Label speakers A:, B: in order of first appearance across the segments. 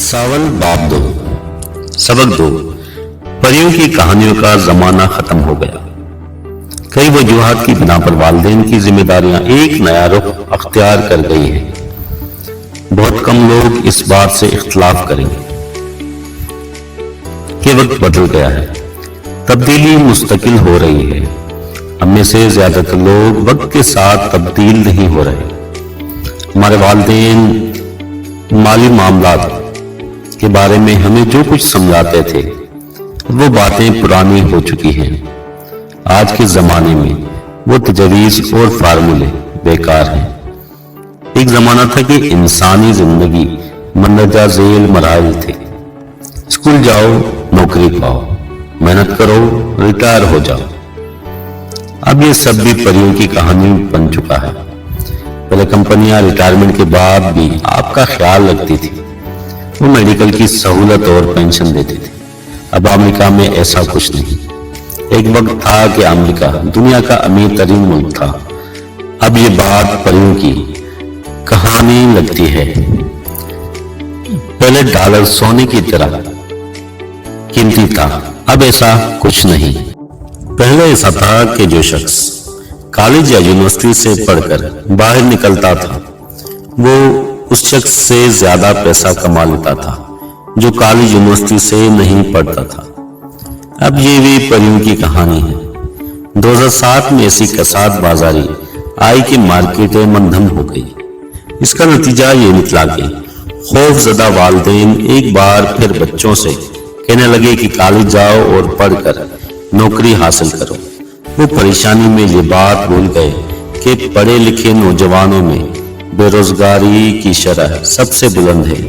A: ساول باب 2 سبق 2 پریوں کی کہانیوں کا زمانہ ختم ہو گیا۔ کئی وجوہات کی بنا پر والدین کی ذمہ داریاں ایک نیا رخ اختیار کر گئی ہیں۔ بہت کم لوگ اس بات سے اختلاف کریں گے کہ وقت بدل گیا ہے، تبدیلی مستقل ہو رہی ہے۔ ہم میں سے زیادہ تر لوگ وقت کے ساتھ تبدیل نہیں ہو رہے۔ ہمارے والدین مالی معاملات کے بارے میں ہمیں جو کچھ سمجھاتے تھے وہ باتیں پرانی ہو چکی ہیں۔ آج کے زمانے میں وہ تجویز اور فارمولے بیکار ہیں۔ ایک زمانہ تھا کہ انسانی زندگی مندرجہ ذیل مراحل تھے۔ اسکول جاؤ، نوکری پاؤ، محنت کرو، ریٹائر ہو جاؤ۔ اب یہ سب بھی پریوں کی کہانی بن چکا ہے۔ پہلے کمپنیاں ریٹائرمنٹ کے بعد بھی آپ کا خیال رکھتی تھی، وہ میڈیکل کی سہولت اور پینشن دیتی تھی۔ اب امریکہ میں ایسا کچھ نہیں۔ ایک وقت تھا کہ امریکہ دنیا کا امیر ترین ملک تھا۔ اب یہ بات پریوں کی کہانی لگتی ہے۔ پہلے ڈالر سونے کی طرح قیمتی تھا، اب ایسا کچھ نہیں۔ پہلے ایسا تھا کہ جو شخص کالج یا یونیورسٹی سے پڑھ کر باہر نکلتا تھا وہ اس شخص سے زیادہ پیسہ کما لیتا تھا جو کالج یونیورسٹی سے نہیں پڑھتا تھا۔ اب یہ بھی پریوں کی کہانی ہے۔ 2007 میں ایسی کساد بازاری آئی کہ مارکیٹیں منہدم ہو گئی۔ اس کا نتیجہ یہ نکلا کہ خوف زدہ والدین ایک بار پھر بچوں سے کہنے لگے کہ کالج جاؤ اور پڑھ کر نوکری حاصل کرو۔ وہ پریشانی میں یہ بات بھول گئے کہ پڑھے لکھے نوجوانوں میں بے روزگاری کی شرح سب سے بلند ہے۔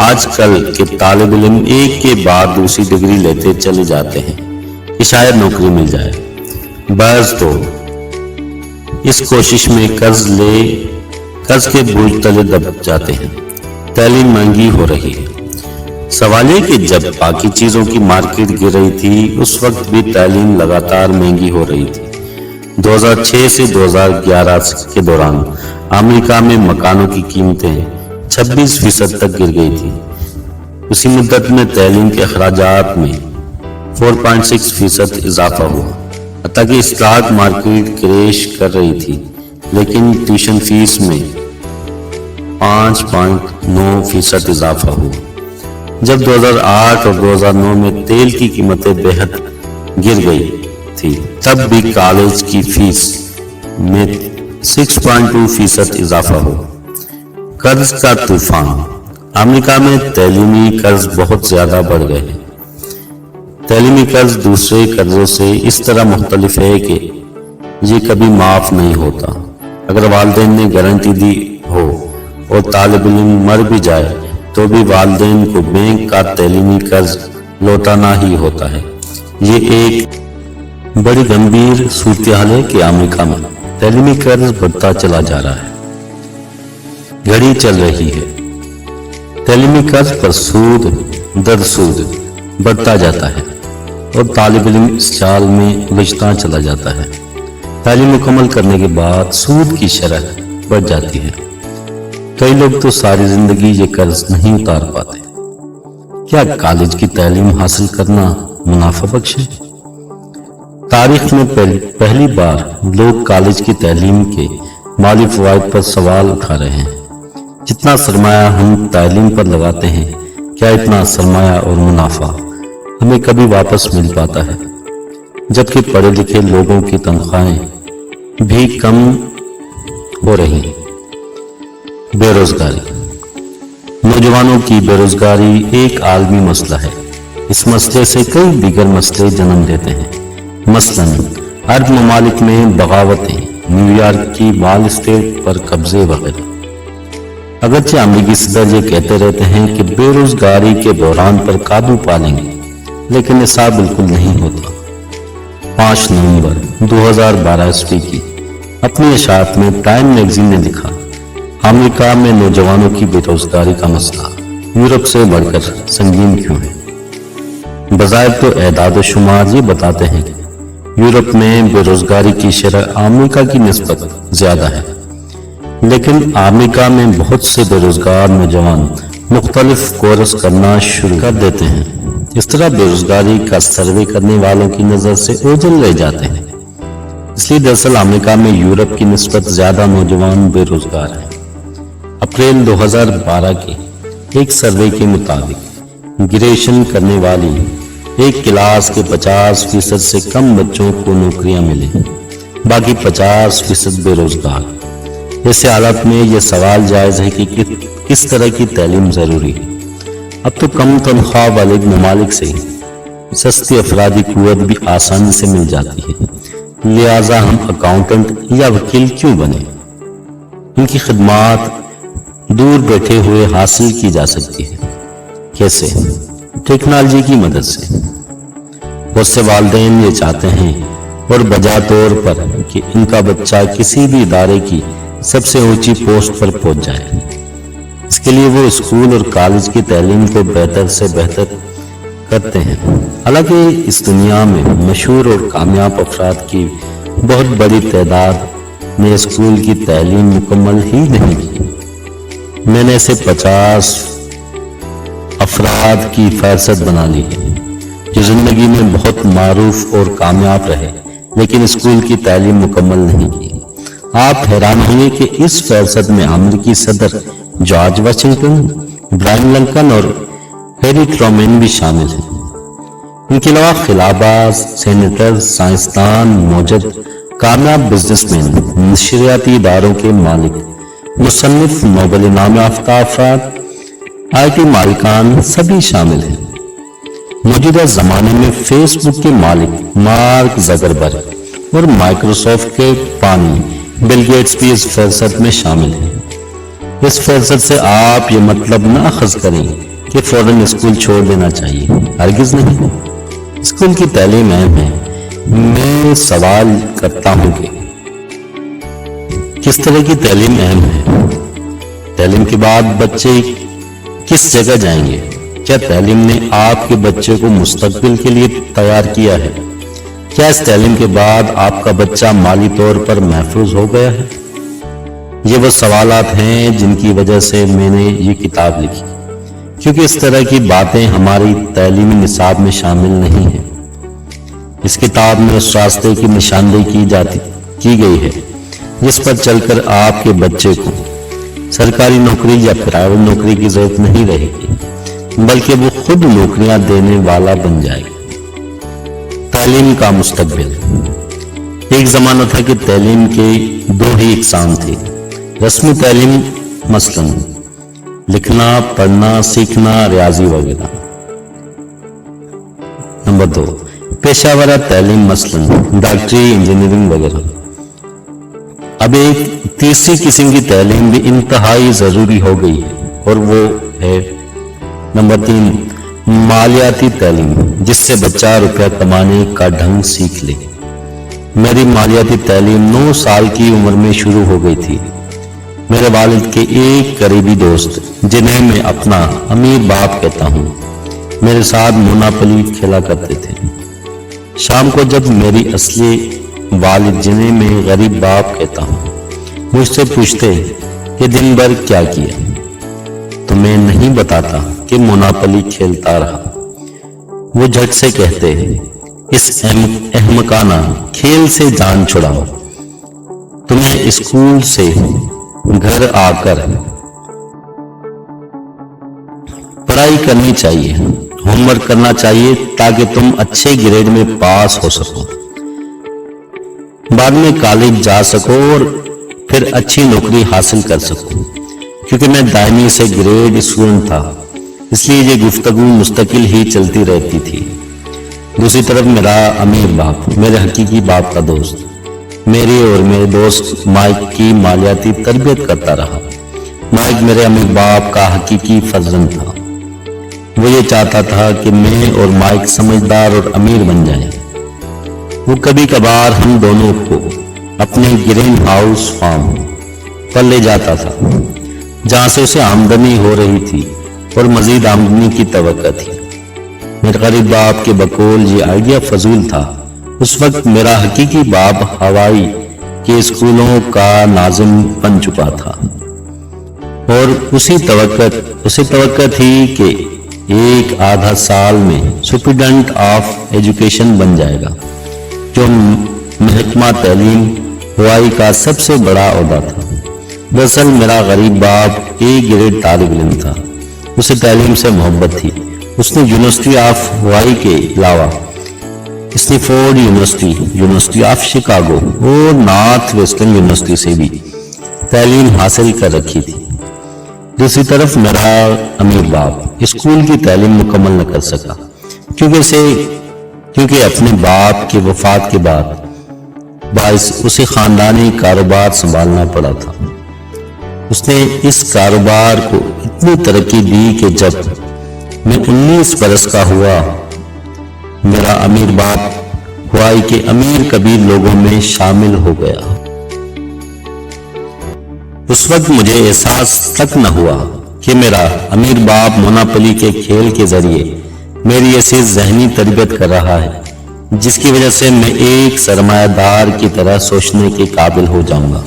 A: آج کل کے طالب علم ایک کے بعد دوسری ڈگری لیتے چلے جاتے ہیں کہ شاید نوکری مل جائے۔ بعض تو اس کوشش میں قرض کے بوجھ تلے دب جاتے ہیں۔ تعلیم مہنگی ہو رہی ہے۔ سوال یہ کہ جب باقی چیزوں کی مارکیٹ گر رہی تھی اس وقت بھی تعلیم لگاتار مہنگی ہو رہی تھی۔ 2006 سے 2011 کے دوران امریکہ میں مکانوں کی قیمتیں 26% تک گر گئی تھی۔ اسی مدت میں تعلیم کے اخراجات میں 4.6% اضافہ ہوا۔ حتیٰ کہ اسٹاک مارکیٹ کریش کر رہی تھی لیکن ٹیوشن فیس میں 5.9% اضافہ ہوا۔ جب 2008 اور 2009 میں تیل کی قیمتیں بے حد گر گئی تھی تب بھی کالج کی فیس میں 6.2% اضافہ ہوا۔ قرض کا طوفان۔ امریکہ میں تعلیمی قرض بہت زیادہ بڑھ گئے ہیں۔ تعلیمی قرض دوسرے قرضوں سے اس طرح مختلف ہے کہ یہ کبھی معاف نہیں ہوتا۔ اگر والدین نے گارنٹی دی ہو اور طالب علم مر بھی جائے تو بھی والدین کو بینک کا تعلیمی قرض لوٹانا ہی ہوتا ہے۔ یہ ایک بڑی گمبھیر صورتحال ہے کہ امریکہ میں تعلیمی قرض بڑھتا چلا جا رہا ہے۔ گھڑی چل رہی ہے۔ تعلیمی قرض پر سود در سود بڑھتا جاتا ہے اور طالب علم اس جال میں الجھتا چلا جاتا ہے۔ تعلیم مکمل کرنے کے بعد سود کی شرح بڑھ جاتی ہے۔ کئی لوگ تو ساری زندگی یہ قرض نہیں اتار پاتے۔ کیا کالج کی تعلیم حاصل کرنا منافع بخش ہے؟ تاریخ میں پہلی بار لوگ کالج کی تعلیم کے مالی فوائد پر سوال اٹھا رہے ہیں۔ جتنا سرمایہ ہم تعلیم پر لگاتے ہیں کیا اتنا سرمایہ اور منافع ہمیں کبھی واپس مل پاتا ہے؟ جبکہ پڑھے لکھے لوگوں کی تنخواہیں بھی کم ہو رہی ہیں۔ بے روزگاری۔ نوجوانوں کی بے روزگاری ایک عالمی مسئلہ ہے۔ اس مسئلے سے کئی دیگر مسئلے جنم لیتے ہیں۔ مثلاً عرب ممالک میں بغاوتیں، نیو یارک کی وال اسٹریٹ پر قبضے وغیرہ۔ اگرچہ امریکی صدر یہ کہتے رہتے ہیں کہ بے روزگاری کے بحران پر قابو پا لیں گے لیکن ایسا بالکل نہیں ہوتا۔ 5 نومبر 2012 عیسوی کی اپنی اشاعت میں ٹائم میگزین نے لکھا، امریکہ میں نوجوانوں کی بے روزگاری کا مسئلہ یورپ سے بڑھ کر سنگین کیوں ہے؟ بظاہر تو اعداد و شمار یہ بتاتے ہیں کہ یورپ میں بے روزگاری کی شرح امریکہ کی نسبت زیادہ ہے، لیکن امریکہ میں بہت سے بے روزگار نوجوان مختلف کورس کرنا شروع کر دیتے ہیں۔ اس طرح بے روزگاری کا سروے کرنے والوں کی نظر سے اوجھل رہ جاتے ہیں۔ اس لیے دراصل امریکہ میں یورپ کی نسبت زیادہ نوجوان بے روزگار ہیں۔ اپریل 2012 کے ایک سروے کے مطابق گریجویشن کرنے والی ایک کلاس کے 50% سے کم بچوں کو نوکریاں ملیں، باقی 50% بے روزگار۔ ایسے حالت میں یہ سوال جائز ہے کہ کس طرح کی تعلیم ضروری ہے۔ اب تو کم تنخواہ والے ممالک سے سستی افرادی قوت بھی آسانی سے مل جاتی ہے، لہٰذا ہم اکاؤنٹنٹ یا وکیل کیوں بنے؟ ان کی خدمات دور بیٹھے ہوئے حاصل کی جا سکتی ہے۔ کیسے؟ ٹیکنالوجی کی مدد سے۔ بہت سے والدین یہ چاہتے ہیں اور بجا طور پر کہ ان کا بچہ کسی بھی ادارے کی سب سے اونچی پوسٹ پر پہنچ جائے۔ اس کے لیے وہ اسکول اور کالج کی تعلیم کو بہتر سے بہتر کرتے ہیں۔ حالانکہ اس دنیا میں مشہور اور کامیاب افراد کی بہت بڑی تعداد نے اسکول کی تعلیم مکمل ہی نہیں کی۔ میں نے اسے 50 افراد کی فہرست بنا لی ہے جو زندگی میں بہت معروف اور کامیاب رہے لیکن اسکول کی تعلیم مکمل نہیں کی۔ آپ حیران ہوں گے کہ اس فہرست میں امریکی صدر جارج واشنگٹن، ابراہیم لنکن اور ہیری ٹرومین بھی شامل ہیں۔ ان کے علاوہ خلا باز، سینیٹر، سائنسدان، موجد، کامیاب بزنس مین، نشریاتی اداروں کے مالک، مصنف، نوبل انعام یافتہ افراد، آئی ٹی مالکان سبھی شامل ہیں۔ موجودہ زمانے میں فیس بک کے مالک مارک زکربرگ اور مائکروسافٹ کے بانی بل گیٹس بھی اس فہرست میں شامل ہیں۔ اس فہرست سے آپ یہ مطلب نہ اخذ کریں کہ فوراً اسکول چھوڑ دینا چاہیے، ہرگز نہیں۔ اسکول کی تعلیم اہم ہے۔ میں سوال کرتا ہوں کہ کس طرح کی تعلیم اہم ہے؟ تعلیم کے بعد بچے کس جگہ جائیں گے؟ کیا تعلیم نے آپ کے بچے کو مستقبل کے لیے تیار کیا ہے؟ کیا اس تعلیم کے بعد آپ کا بچہ مالی طور پر محفوظ ہو گیا ہے؟ یہ وہ سوالات ہیں جن کی وجہ سے میں نے یہ کتاب لکھی، کیونکہ اس طرح کی باتیں ہماری تعلیمی نصاب میں شامل نہیں ہیں۔ اس کتاب میں اس راستے کی نشاندہی کی گئی ہے جس پر چل کر آپ کے بچے کو سرکاری نوکری یا پرائیویٹ نوکری کی ضرورت نہیں رہے گی، بلکہ وہ خود نوکریاں دینے والا بن جائے گا۔ تعلیم کا مستقبل۔ ایک زمانہ تھا کہ تعلیم کے دو ہی اقسام تھے: رسمی تعلیم، مثلاً لکھنا، پڑھنا، سیکھنا، ریاضی وغیرہ۔ نمبر 2، پیشہ ورانہ تعلیم، مثلاً ڈاکٹری، انجینئرنگ وغیرہ۔ اب ایک تیسری قسم کی تعلیم بھی انتہائی ضروری ہو گئی ہے اور وہ ہے نمبر 3، مالیاتی تعلیم، جس سے بچہ روپیہ کمانے کا ڈھنگ سیکھ لے۔ میری مالیاتی تعلیم 9 سال کی عمر میں شروع ہو گئی تھی۔ میرے والد کے ایک قریبی دوست، جنہیں میں اپنا امیر باپ کہتا ہوں، میرے ساتھ مونوپولی کھیلا کرتے تھے۔ شام کو جب میری اصلی والد، جنہیں میں غریب باپ کہتا ہوں، مجھ سے پوچھتے کہ دن بھر کیا کیا، تو میں نہیں بتاتا کہ مونوپولی کھیلتا رہا۔ وہ جھٹ سے کہتے، اس احمقانہ کھیل سے جان چھڑاؤ، تمہیں اسکول سے گھر آ کر پڑھائی کرنی چاہیے، ہوم ورک کرنا چاہیے تاکہ تم اچھے گریڈ میں پاس ہو سکو، بعد میں کالج جا سکو اور پھر اچھی نوکری حاصل کر سکو۔ کیونکہ میں دائمی سے گریڈ اسٹوڈنٹ تھا، اس لیے یہ گفتگو مستقل ہی چلتی رہتی تھی۔ دوسری طرف میرا امیر باپ، میرے حقیقی باپ کا دوست، میری اور میرے دوست مائک کی مالیاتی تربیت کرتا رہا۔ مائک میرے امیر باپ کا حقیقی فرزند تھا۔ وہ یہ چاہتا تھا کہ میں اور مائک سمجھدار اور امیر بن جائیں۔ وہ کبھی کبھار ہم دونوں کو اپنے گرین ہاؤس فارم پر لے جاتا تھا، جہاں سے اسے آمدنی ہو رہی تھی اور مزید آمدنی کی توقع تھی۔ میرے غریب باپ کے بقول یہ آئیڈیا فضول تھا۔ اس وقت میرا حقیقی باپ ہوائی کے اسکولوں کا ناظم بن چکا تھا۔ اور اسی توقع تھی کہ ایک آدھا سال میں سپرنٹینڈنٹ آف ایجوکیشن بن جائے گا، جو محکمہ تعلیم ہوائی کا سب سے بڑا عہدہ تھا۔ دراصل میرا غریب باپ ایک گریڈ طالب علم تھا، اسے تعلیم سے محبت تھی۔ اس نے یونیورسٹی آف ہوائی کے علاوہ اسٹینفورڈ یونیورسٹی آف شکاگو اور نارتھ ویسٹرن یونیورسٹی سے بھی تعلیم حاصل کر رکھی تھی۔ دوسری طرف میرا امیر باپ اسکول کی تعلیم مکمل نہ کر سکا، کیونکہ اپنے باپ کی وفات کے بعد باعث اسے خاندانی کاروبار سنبھالنا پڑا تھا۔ اس نے اس کاروبار کو اتنی ترقی دی کہ جب میں 19 برس کا ہوا، میرا امیر باپ ہوائی کے امیر کبیر لوگوں میں شامل ہو گیا۔ اس وقت مجھے احساس تک نہ ہوا کہ میرا امیر باپ مونوپولی کے کھیل کے ذریعے میری ایسی ذہنی تربیت کر رہا ہے جس کی وجہ سے میں ایک سرمایہ دار کی طرح سوچنے کے قابل ہو جاؤں گا۔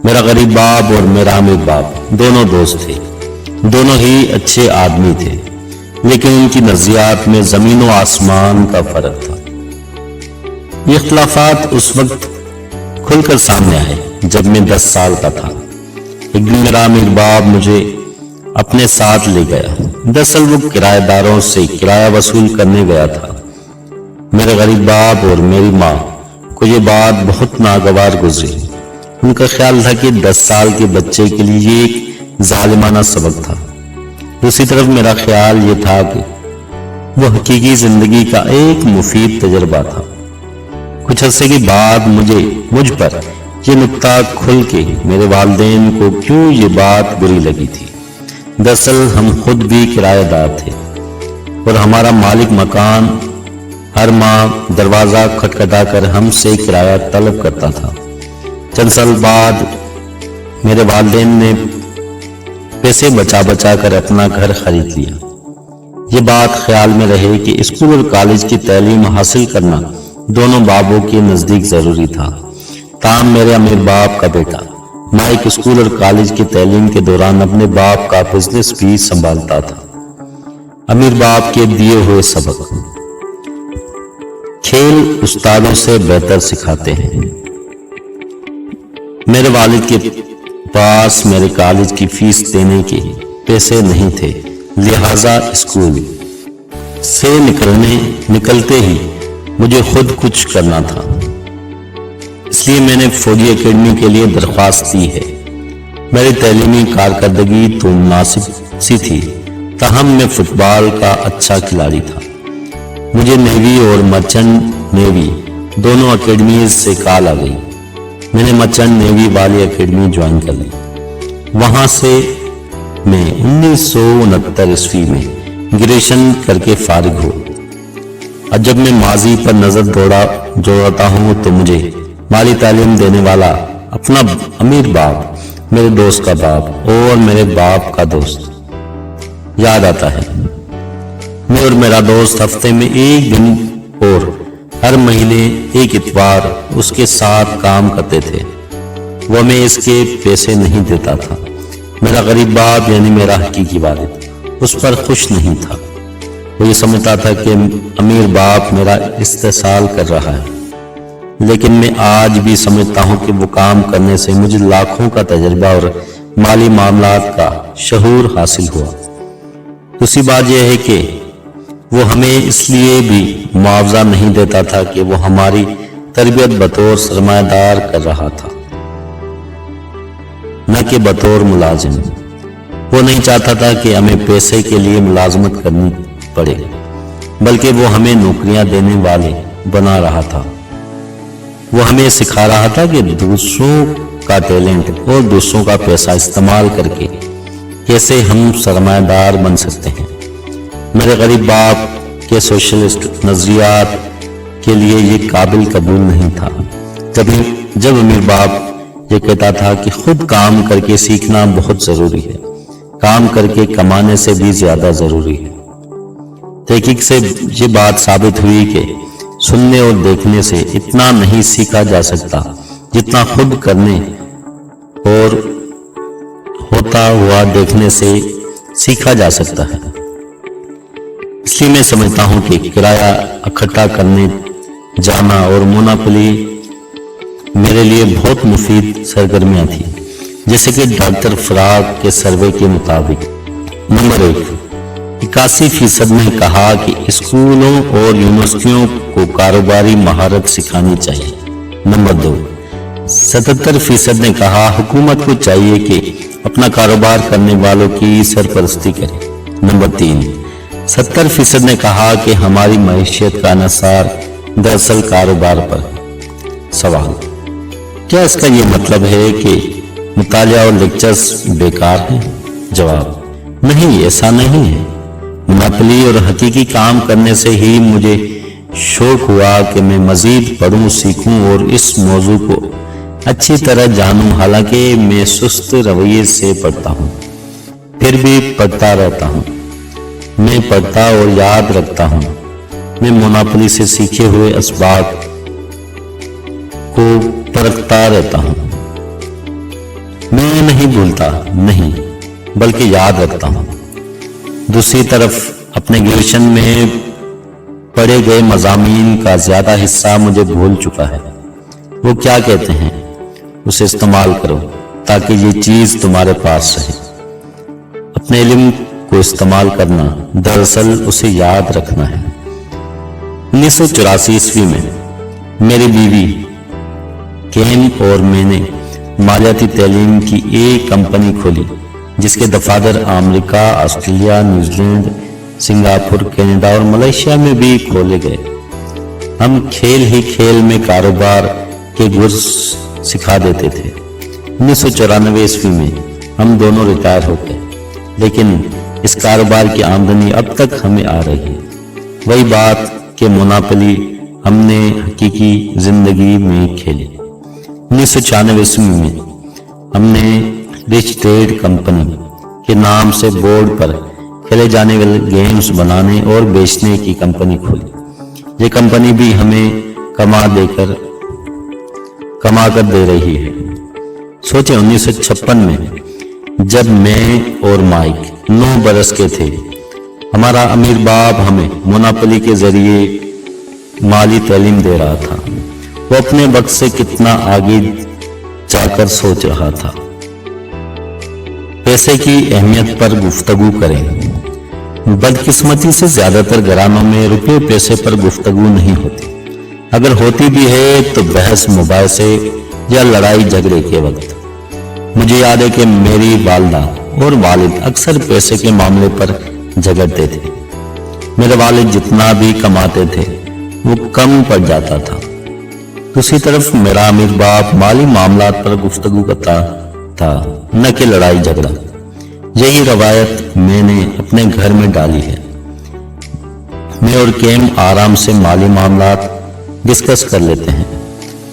A: میرا غریب باپ اور میرا امیر باپ دونوں دوست تھے، دونوں ہی اچھے آدمی تھے، لیکن ان کی نظریات میں زمین و آسمان کا فرق تھا۔ یہ اختلافات اس وقت کھل کر سامنے آئے جب میں 10 سال کا تھا۔ ایک دن میرا امیر باپ مجھے اپنے ساتھ لے گیا۔ دراصل وہ کرایہ داروں سے کرایہ وصول کرنے گیا تھا۔ میرے غریب باپ اور میری ماں کو یہ بات بہت ناگوار گزری۔ ان کا خیال تھا کہ 10 سال کے بچے کے لیے یہ ایک ظالمانہ سبق تھا۔ دوسری طرف میرا خیال یہ تھا کہ وہ حقیقی زندگی کا ایک مفید تجربہ تھا۔ کچھ عرصے کے بعد مجھ پر یہ نکتہ کھل کے میرے والدین کو کیوں یہ بات بری لگی تھی۔ دراصل ہم خود بھی کرایہ دار تھے اور ہمارا مالک مکان ہر ماہ دروازہ کھٹکھٹا کر ہم سے کرایہ طلب کرتا تھا۔ چند سال بعد میرے والدین نے پیسے بچا کر اپنا گھر خرید لیا۔ یہ بات خیال میں رہے کہ اسکول اور کالج کی تعلیم حاصل کرنا دونوں بابوں کے نزدیک ضروری تھا۔ تاہم میرے امیر باپ کا بیٹا مائک اسکول اور کالج کی تعلیم کے دوران اپنے باپ کا بزنس بھی سنبھالتا تھا۔ امیر باپ کے دیے ہوئے سبق: کھیل استادوں سے بہتر سکھاتے ہیں۔ میرے والد کے پاس میرے کالج کی فیس دینے کے پیسے نہیں تھے، لہٰذا اسکول سے نکلتے ہی مجھے خود کچھ کرنا تھا۔ اس لیے میں نے فوجی اکیڈمی کے لیے درخواست دی ہے۔ میری تعلیمی کارکردگی تو مناسب سی تھی، تاہم میں فٹ بال کا اچھا کھلاڑی تھا۔ مجھے نیوی اور مرچنٹ نیوی دونوں اکیڈمیز سے کال آ گئی۔ میں نے مرچنٹ نیوی والی اکیڈمی جوائن کر لی۔ وہاں سے میں 1969 میں گریجویشن کر کے فارغ ہو۔ اور جب میں ماضی پر نظر دوڑاتا ہوں تو مجھے مالی تعلیم دینے والا اپنا امیر باپ، میرے دوست کا باپ اور میرے باپ کا دوست یاد آتا ہے۔ میں اور میرا دوست ہفتے میں ایک دن اور ہر مہینے ایک اتوار اس کے ساتھ کام کرتے تھے۔ وہ ہمیں اس کے پیسے نہیں دیتا تھا۔ میرا غریب باپ یعنی میرا حقیقی والد اس پر خوش نہیں تھا۔ وہ یہ سمجھتا تھا کہ امیر باپ میرا استحصال کر رہا ہے، لیکن میں آج بھی سمجھتا ہوں کہ وہ کام کرنے سے مجھے لاکھوں کا تجربہ اور مالی معاملات کا شعور حاصل ہوا۔ دوسری بات یہ ہے کہ وہ ہمیں اس لیے بھی معاوضہ نہیں دیتا تھا کہ وہ ہماری تربیت بطور سرمایہ دار کر رہا تھا، نہ کہ بطور ملازم۔ وہ نہیں چاہتا تھا کہ ہمیں پیسے کے لیے ملازمت کرنی پڑے، بلکہ وہ ہمیں نوکریاں دینے والے بنا رہا تھا۔ وہ ہمیں سکھا رہا تھا کہ دوسروں کا ٹیلنٹ اور دوسروں کا پیسہ استعمال کر کے کیسے ہم سرمایہ دار بن سکتے ہیں۔ میرے غریب باپ کے سوشلسٹ نظریات کے لیے یہ قابل قبول نہیں تھا۔ جب امیر باپ یہ کہتا تھا کہ خود کام کر کے سیکھنا بہت ضروری ہے، کام کر کے کمانے سے بھی زیادہ ضروری ہے۔ تحقیق سے یہ بات ثابت ہوئی کہ سننے اور دیکھنے سے اتنا نہیں سیکھا جا سکتا جتنا خود کرنے اور ہوتا ہوتا ہوا دیکھنے سے سیکھا جا سکتا ہے۔ اس لیے میں سمجھتا ہوں کہ کرایہ اکٹھا کرنے جانا اور مونوپولی میرے لیے بہت مفید سرگرمیاں تھیں، جیسے کہ ڈاکٹر فراغ کے سروے کے مطابق نمبر 1، 81% نے کہا کہ اسکولوں اور یونیورسٹیوں کو کاروباری مہارت سکھانی چاہیے۔ نمبر 2، 77% نے کہا حکومت کو چاہیے کہ اپنا کاروبار کرنے والوں کی سرپرستی کرے۔ نمبر 3، 70% نے کہا کہ ہماری معیشت کا انحصار دراصل کاروبار پر ہے۔ سوال، کیا اس کا یہ مطلب ہے کہ مطالعہ اور لیکچرز بیکار ہیں؟ جواب، نہیں، ایسا نہیں ہے۔ مونوپولی اور حقیقی کام کرنے سے ہی مجھے شوق ہوا کہ میں مزید پڑھوں، سیکھوں اور اس موضوع کو اچھی طرح جانوں۔ حالانکہ میں سست رویے سے پڑھتا ہوں، پھر بھی پڑھتا رہتا ہوں۔ میں پڑھتا اور یاد رکھتا ہوں۔ میں مونوپولی سے سیکھے ہوئے اسباق کو پرکھتا رہتا ہوں۔ میں نہیں بھولتا، نہیں، بلکہ یاد رکھتا ہوں۔ دوسری طرف اپنے گریجویشن میں پڑھے گئے مضامین کا زیادہ حصہ مجھے بھول چکا ہے۔ وہ کیا کہتے ہیں، اسے استعمال کرو تاکہ یہ چیز تمہارے پاس رہے۔ اپنے علم کو استعمال کرنا، دراصل اسے یاد رکھنا ہے۔ 1984 میں میری بیوی کیم اور میں نے مالیاتی تعلیم کی ایک کمپنی کھولی، جس کے دفاتر امریکہ، Australia, New Zealand, Singapore, Canada اور ملائیشیا میں بھی کھولے گئے۔ ہم کھیل ہی کھیل میں کاروبار کے گرز سکھا دیتے تھے۔ 1994 میں ہم دونوں ریٹائر ہو گئے، لیکن اس کاروبار کی آمدنی اب تک ہمیں آ رہی ہے۔ وہی بات کہ مونوپولی ہم نے حقیقی زندگی میں کھیلی۔ 1996 میں ہم نے رچ ٹریڈ کمپنی کے نام سے بورڈ پر کھیلے جانے والے گیمز بنانے اور بیچنے کی کمپنی کھولی۔ یہ کمپنی بھی ہمیں کما کر دے رہی ہے۔ سوچیں، 1956 میں جب میں اور مائک 9 برس کے تھے، ہمارا امیر باپ ہمیں مونوپولی کے ذریعے مالی تعلیم دے رہا تھا۔ وہ اپنے وقت سے کتنا آگے جا کر سوچ رہا تھا۔ پیسے کی اہمیت پر گفتگو کریں۔ بدقسمتی سے زیادہ تر گھرانوں میں روپے پیسے پر گفتگو نہیں ہوتی۔ اگر ہوتی بھی ہے تو بحث مباحثے یا لڑائی جھگڑے کے وقت۔ مجھے یاد ہے کہ میری والدہ اور والد اکثر پیسے کے معاملے پر جھگڑتے تھے۔ میرے والد جتنا بھی کماتے تھے وہ کم پڑ جاتا تھا۔ دوسری طرف میرا امیر باپ مالی معاملات پر گفتگو کرتا تھا، نہ کہ لڑائی جھگڑا۔ یہی روایت میں نے اپنے گھر میں ڈالی ہے۔ میں اور کیم آرام سے مالی معاملات ڈسکس کر لیتے ہیں۔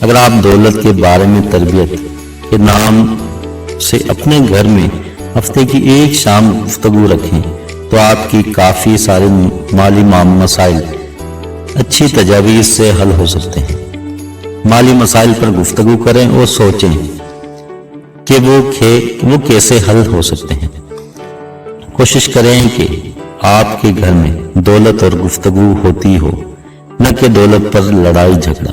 A: اگر آپ دولت کے بارے میں تربیت کے نام سے اپنے گھر میں ہفتے کی ایک شام گفتگو رکھیں تو آپ کی کافی سارے مالی مسائل اچھی تجاویز سے حل ہو سکتے ہیں۔ مالی مسائل پر گفتگو کریں اور سوچیں کہ وہ کیسے حل ہو سکتے ہیں۔ کوشش کریں کہ آپ کے گھر میں دولت اور گفتگو ہوتی ہو، نہ کہ دولت پر لڑائی جھگڑا۔